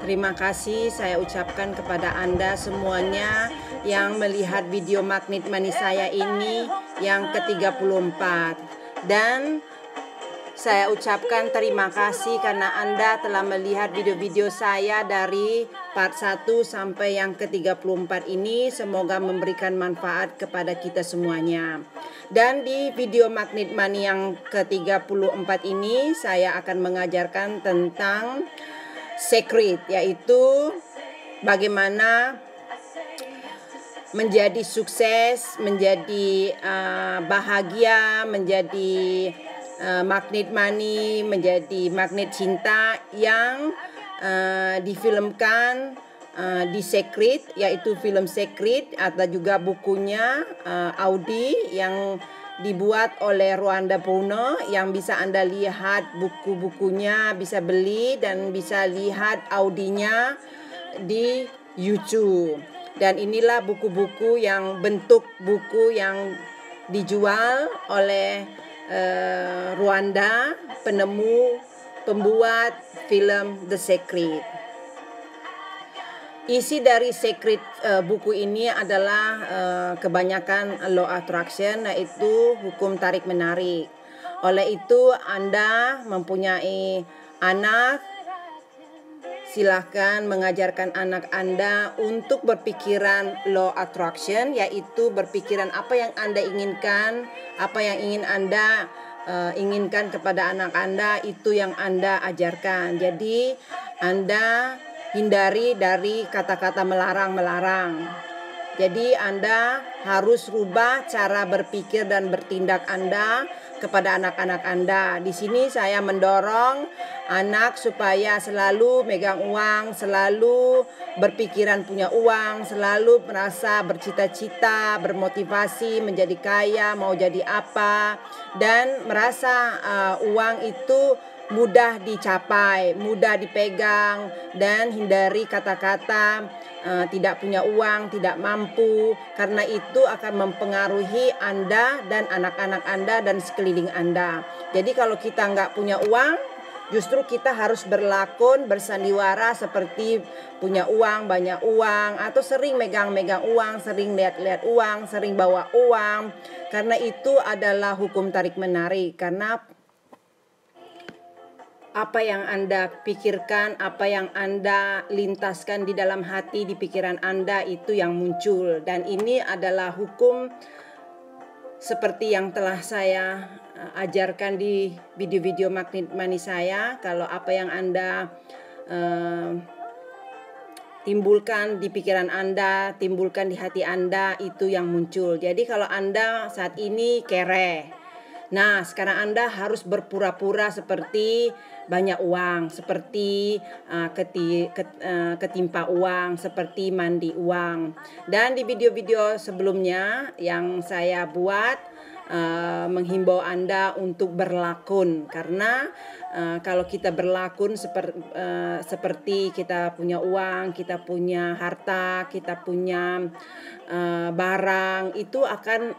Terima kasih saya ucapkan kepada Anda semuanya yang melihat video Magnet Money saya ini yang ke-34. Dan saya ucapkan terima kasih karena Anda telah melihat video-video saya dari part 1 sampai yang ke-34 ini. Semoga memberikan manfaat kepada kita semuanya. Dan di video Magnet Money yang ke-34 ini saya akan mengajarkan tentang secret, yaitu bagaimana menjadi sukses, menjadi bahagia, menjadi magnet money, menjadi magnet cinta yang difilmkan di Secret, yaitu film Secret, atau juga bukunya Audi yang dibuat oleh Rwanda Bruno, yang bisa Anda lihat buku-bukunya, bisa beli dan bisa lihat Audinya di YouTube. Dan inilah buku-buku yang bentuk buku yang dijual oleh Rwanda, pembuat film The Secret. Isi dari Secret buku ini adalah kebanyakan law attraction, yaitu hukum tarik menarik. Oleh itu Anda mempunyai anak, silahkan mengajarkan anak Anda untuk berpikiran law attraction, yaitu berpikiran apa yang Anda inginkan, apa yang ingin Anda inginkan kepada anak Anda, itu yang Anda ajarkan. Jadi Anda hindari dari kata-kata melarang-melarang. Jadi Anda harus rubah cara berpikir dan bertindak Anda kepada anak-anak Anda. Di sini saya mendorong anak supaya selalu megang uang, selalu berpikiran punya uang, selalu merasa bercita-cita, bermotivasi menjadi kaya, mau jadi apa, dan merasa uang itu mudah dicapai, mudah dipegang, dan hindari kata-kata tidak punya uang, tidak mampu, karena itu akan mempengaruhi Anda dan anak-anak Anda dan sekeliling Anda. Jadi kalau kita nggak punya uang, justru kita harus berlakon, bersandiwara seperti punya uang, banyak uang, atau sering megang-megang uang, sering lihat-lihat uang, sering bawa uang, karena itu adalah hukum tarik menarik. Karena apa yang Anda pikirkan, apa yang Anda lintaskan di dalam hati, di pikiran Anda, itu yang muncul. Dan ini adalah hukum seperti yang telah saya ajarkan di video-video Magnet Money saya. Kalau apa yang Anda timbulkan di pikiran Anda, timbulkan di hati Anda, itu yang muncul. Jadi kalau Anda saat ini kere, nah sekarang Anda harus berpura-pura seperti banyak uang, seperti ketimpa uang, seperti mandi uang. Dan di video-video sebelumnya yang saya buat menghimbau Anda untuk berlakon, karena kalau kita berlakon seperti kita punya uang, kita punya harta, kita punya barang, itu akan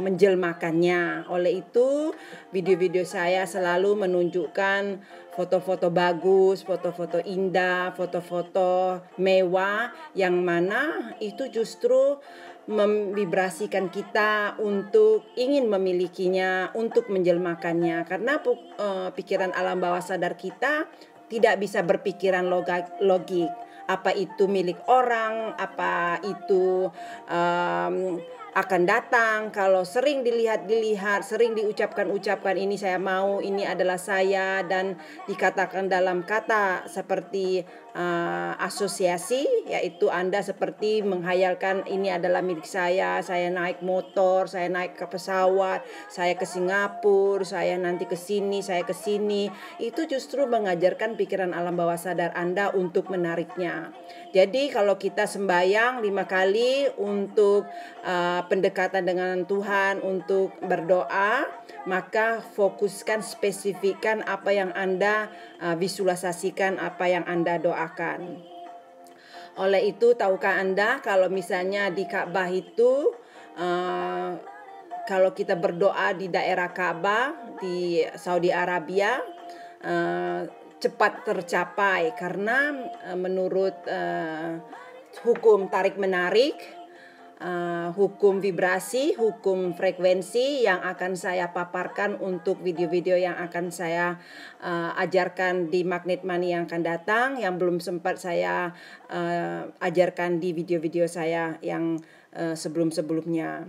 menjelmakannya. Oleh itu video-video saya selalu menunjukkan foto-foto bagus, foto-foto indah, foto-foto mewah, yang mana itu justru memvibrasikan kita untuk ingin memilikinya, untuk menjelmakannya. Karena pikiran alam bawah sadar kita tidak bisa berpikiran logik. Apa itu milik orang, apa itu akan datang. Kalau sering dilihat, sering diucapkan ini saya mau, ini adalah saya, dan dikatakan dalam kata seperti asosiasi, yaitu Anda seperti menghayalkan ini adalah milik saya naik motor, saya naik ke pesawat, saya ke Singapura, saya nanti ke sini, saya ke sini. Itu justru mengajarkan pikiran alam bawah sadar Anda untuk menariknya. Jadi kalau kita sembahyang 5 kali untuk pendekatan dengan Tuhan, untuk berdoa, maka fokuskan, spesifikkan apa yang Anda visualisasikan, apa yang Anda doakan. Oleh itu, tahukah Anda kalau misalnya di Ka'bah itu kalau kita berdoa di daerah Ka'bah di Saudi Arabia, cepat tercapai karena menurut hukum tarik-menarik, hukum vibrasi, hukum frekuensi yang akan saya paparkan untuk video-video yang akan saya ajarkan di Magnet Money yang akan datang, yang belum sempat saya ajarkan di video-video saya yang sebelum-sebelumnya.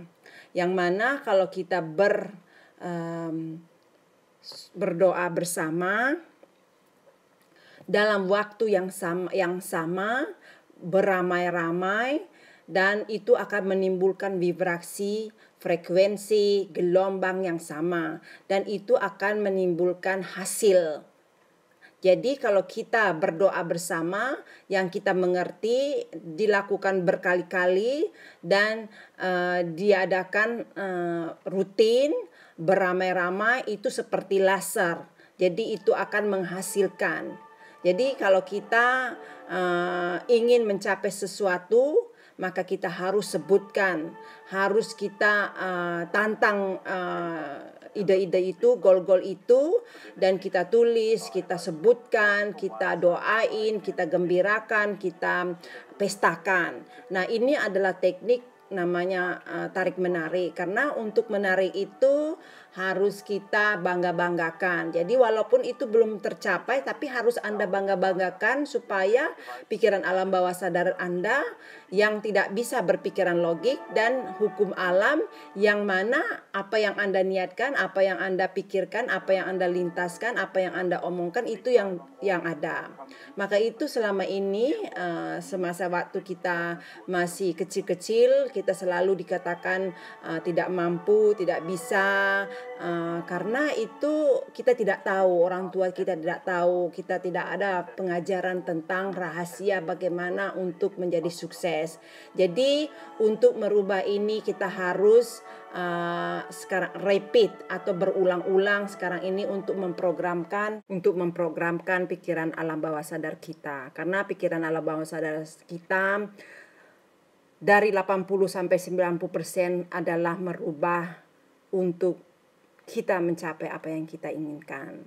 Yang mana kalau kita berdoa bersama dalam waktu yang sama beramai-ramai, dan itu akan menimbulkan vibrasi, frekuensi, gelombang yang sama, dan itu akan menimbulkan hasil. Jadi kalau kita berdoa bersama, yang kita mengerti dilakukan berkali-kali dan diadakan rutin beramai-ramai, itu seperti laser. Jadi itu akan menghasilkan. Jadi kalau kita ingin mencapai sesuatu, maka kita harus sebutkan, harus kita tantang ide-ide itu, goal-goal itu, dan kita tulis, kita sebutkan, kita doain, kita gembirakan, kita pestakan. Nah, ini adalah teknik namanya tarik-menarik, karena untuk menarik itu harus kita bangga-banggakan. Jadi walaupun itu belum tercapai, tapi harus Anda bangga-banggakan supaya pikiran alam bawah sadar Anda yang tidak bisa berpikiran logik dan hukum alam, yang mana apa yang Anda niatkan, apa yang Anda pikirkan, apa yang Anda lintaskan, apa yang Anda omongkan, itu yang ada. Maka itu selama ini semasa waktu kita masih kecil-kecil, kita selalu dikatakan tidak mampu, tidak bisa, karena itu kita tidak tahu, orang tua kita tidak tahu, kita tidak ada pengajaran tentang rahasia bagaimana untuk menjadi sukses. Jadi untuk merubah ini kita harus sekarang repeat atau berulang-ulang sekarang ini untuk memprogramkan pikiran alam bawah sadar kita. Karena pikiran alam bawah sadar kita dari 80 sampai 90% adalah merubah untuk kita mencapai apa yang kita inginkan.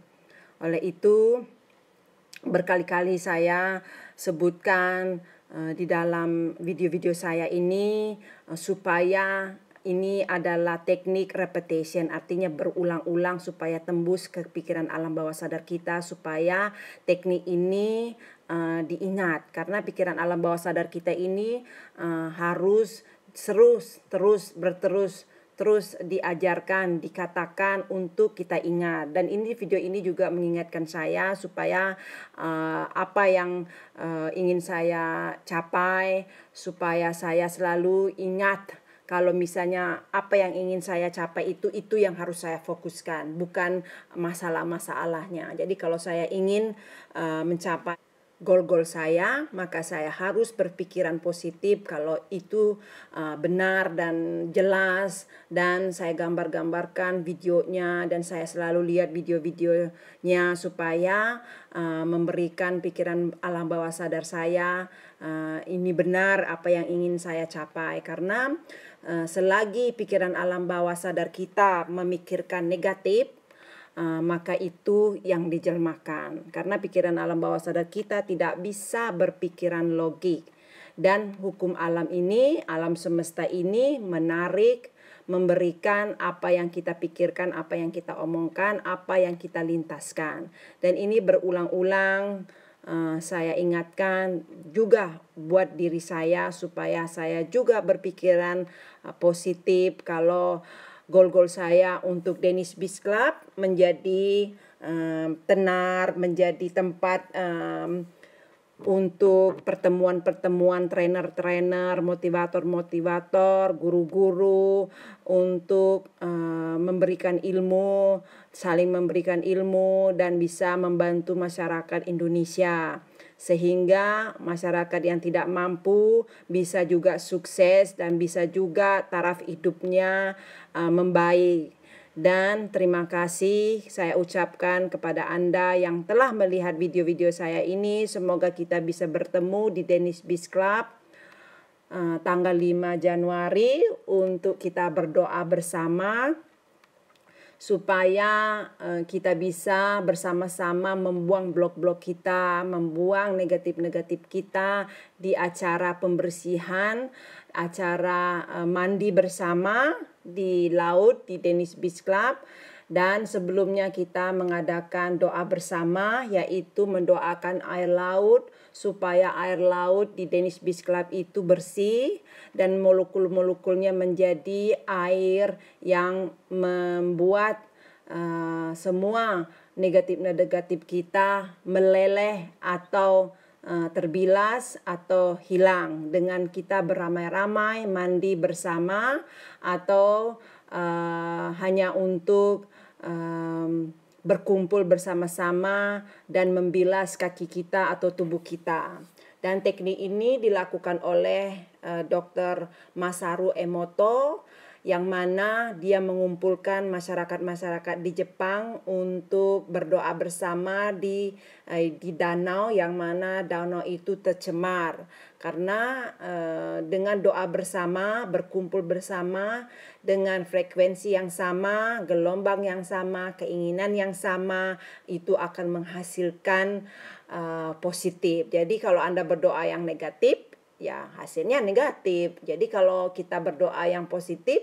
Oleh itu berkali-kali saya sebutkan di dalam video-video saya ini supaya ini adalah teknik repetition, artinya berulang-ulang supaya tembus ke pikiran alam bawah sadar kita, supaya teknik ini diingat, karena pikiran alam bawah sadar kita ini harus terus diajarkan, dikatakan untuk kita ingat. Dan ini video ini juga mengingatkan saya supaya apa yang ingin saya capai, supaya saya selalu ingat kalau misalnya apa yang ingin saya capai itu yang harus saya fokuskan, bukan masalah-masalahnya. Jadi kalau saya ingin mencapai goal-goal saya, maka saya harus berpikiran positif kalau itu benar dan jelas, dan saya gambar-gambarkan videonya, dan saya selalu lihat video-videonya supaya memberikan pikiran alam bawah sadar saya ini benar apa yang ingin saya capai. Karena selagi pikiran alam bawah sadar kita memikirkan negatif, maka itu yang dijelmakan. Karena pikiran alam bawah sadar kita tidak bisa berpikiran logik. Dan hukum alam ini, alam semesta ini menarik, memberikan apa yang kita pikirkan, apa yang kita omongkan, apa yang kita lintaskan. Dan ini berulang-ulang saya ingatkan juga buat diri saya supaya saya juga berpikiran positif kalau goal-goal saya untuk Dennis Beach Club menjadi tenar, menjadi tempat untuk pertemuan-pertemuan trainer-trainer, motivator-motivator, guru-guru, untuk memberikan ilmu, saling memberikan ilmu, dan bisa membantu masyarakat Indonesia. Sehingga masyarakat yang tidak mampu bisa juga sukses dan bisa juga taraf hidupnya membaik. Dan terima kasih saya ucapkan kepada Anda yang telah melihat video-video saya ini. Semoga kita bisa bertemu di Dennis Beach Club tanggal 5 Januari untuk kita berdoa bersama. supaya kita bisa bersama-sama membuang blok-blok kita, membuang negatif-negatif kita di acara pembersihan, acara mandi bersama di laut di Danish Beach Club. Dan sebelumnya kita mengadakan doa bersama, yaitu mendoakan air laut supaya air laut di Danish Beach Club itu bersih dan molekul-molekulnya menjadi air yang membuat semua negatif-negatif kita meleleh atau terbilas atau hilang dengan kita beramai-ramai mandi bersama, atau hanya untuk berkumpul bersama-sama dan membilas kaki kita atau tubuh kita. Dan teknik ini dilakukan oleh Dr. Masaru Emoto, yang mana dia mengumpulkan masyarakat-masyarakat di Jepang untuk berdoa bersama di danau, yang mana danau itu tercemar. Karena dengan doa bersama, berkumpul bersama dengan frekuensi yang sama, gelombang yang sama, keinginan yang sama, itu akan menghasilkan positif. Jadi kalau Anda berdoa yang negatif, ya hasilnya negatif. Jadi kalau kita berdoa yang positif,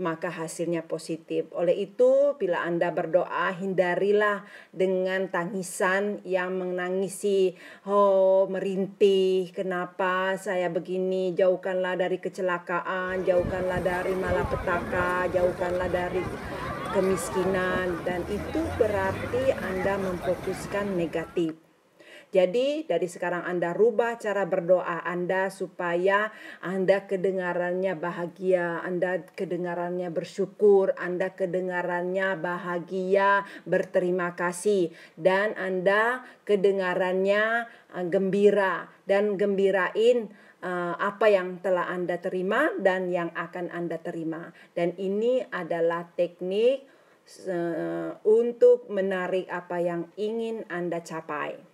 maka hasilnya positif. Oleh itu, bila Anda berdoa, hindarilah dengan tangisan yang menangisi, oh merintih, kenapa saya begini, jauhkanlah dari kecelakaan, jauhkanlah dari malapetaka, jauhkanlah dari kemiskinan, dan itu berarti Anda memfokuskan negatif. Jadi dari sekarang Anda rubah cara berdoa Anda supaya Anda kedengarannya bahagia, Anda kedengarannya bersyukur, Anda kedengarannya bahagia, berterima kasih, dan Anda kedengarannya gembira, dan gembirain apa yang telah Anda terima dan yang akan Anda terima. Dan ini adalah teknik untuk menarik apa yang ingin Anda capai.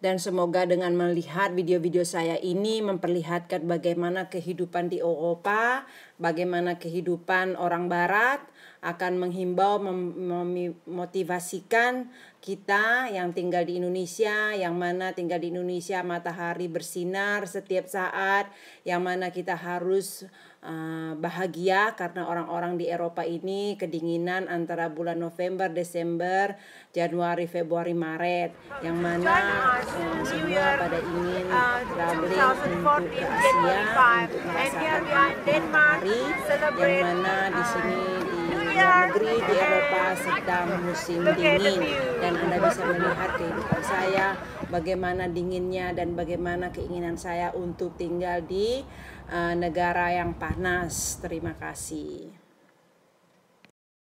Dan semoga dengan melihat video-video saya ini memperlihatkan bagaimana kehidupan di Eropa, bagaimana kehidupan orang Barat, akan menghimbau, memotivasikan kita yang tinggal di Indonesia, yang mana tinggal di Indonesia matahari bersinar setiap saat, yang mana kita harus bahagia karena orang-orang di Eropa ini kedinginan antara bulan November, Desember, Januari, Februari, Maret, yang mana semua pada ingin traveling untuk ke Asia untuk merasakan matahari, yang mana di sini di luar negeri di Eropa sedang musim dingin, dan Anda bisa melihat kehidupan saya bagaimana dinginnya dan bagaimana keinginan saya untuk tinggal di negara yang panas. Terima kasih.